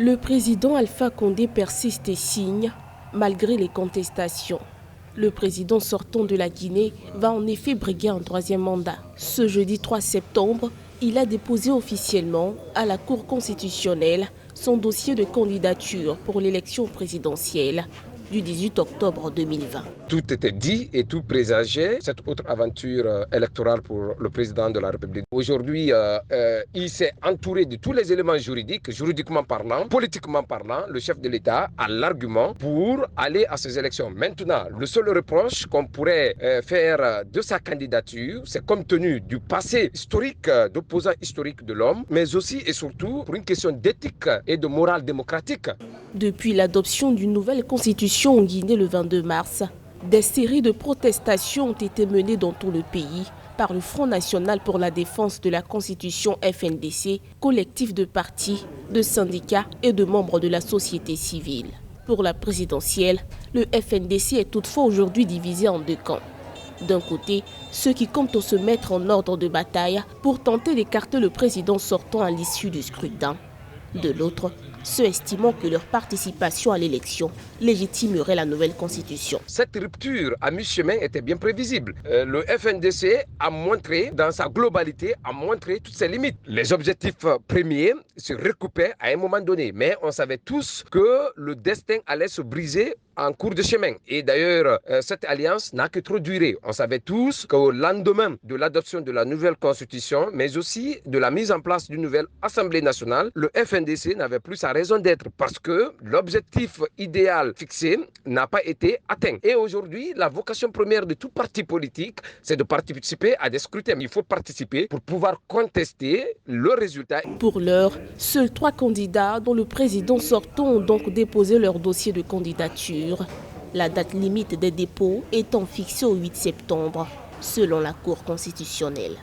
Le président Alpha Condé persiste et signe malgré les contestations. Le président sortant de la Guinée va en effet briguer un troisième mandat. Ce jeudi 3 septembre, il a déposé officiellement à la Cour constitutionnelle son dossier de candidature pour l'élection présidentielle du 18 octobre 2020. Tout était dit et tout présageait cette autre aventure électorale pour le président de la République. Aujourd'hui, il s'est entouré de tous les éléments juridiques, juridiquement parlant, politiquement parlant. Le chef de l'État a l'argument pour aller à ces élections. Maintenant, le seul reproche qu'on pourrait faire de sa candidature, c'est compte tenu du passé historique, d'opposants historiques de l'homme, mais aussi et surtout pour une question d'éthique et de morale démocratique. Depuis l'adoption d'une nouvelle constitution en Guinée le 22 mars, des séries de protestations ont été menées dans tout le pays par le Front National pour la défense de la Constitution FNDC, collectif de partis, de syndicats et de membres de la société civile. Pour la présidentielle, le FNDC est toutefois aujourd'hui divisé en deux camps. D'un côté, ceux qui comptent se mettre en ordre de bataille pour tenter d'écarter le président sortant à l'issue du scrutin. De l'autre, ceux estimant que leur participation à l'élection légitimerait la nouvelle constitution. Cette rupture à mi-chemin était bien prévisible. Le FNDC a montré, dans sa globalité, toutes ses limites. Les objectifs premiers se recoupaient à un moment donné, mais on savait tous que le destin allait se briser en cours de chemin. Et d'ailleurs, cette alliance n'a que trop duré. On savait tous qu'au lendemain de l'adoption de la nouvelle constitution, mais aussi de la mise en place d'une nouvelle Assemblée nationale, le FNDC n'avait plus sa raison d'être parce que l'objectif idéal fixé n'a pas été atteint. Et aujourd'hui, la vocation première de tout parti politique, c'est de participer à des scrutins. Il faut participer pour pouvoir contester le résultat. Pour l'heure, seuls 3 candidats dont le président sortant ont donc déposé leur dossier de candidature. La date limite des dépôts étant fixée au 8 septembre, selon la Cour constitutionnelle.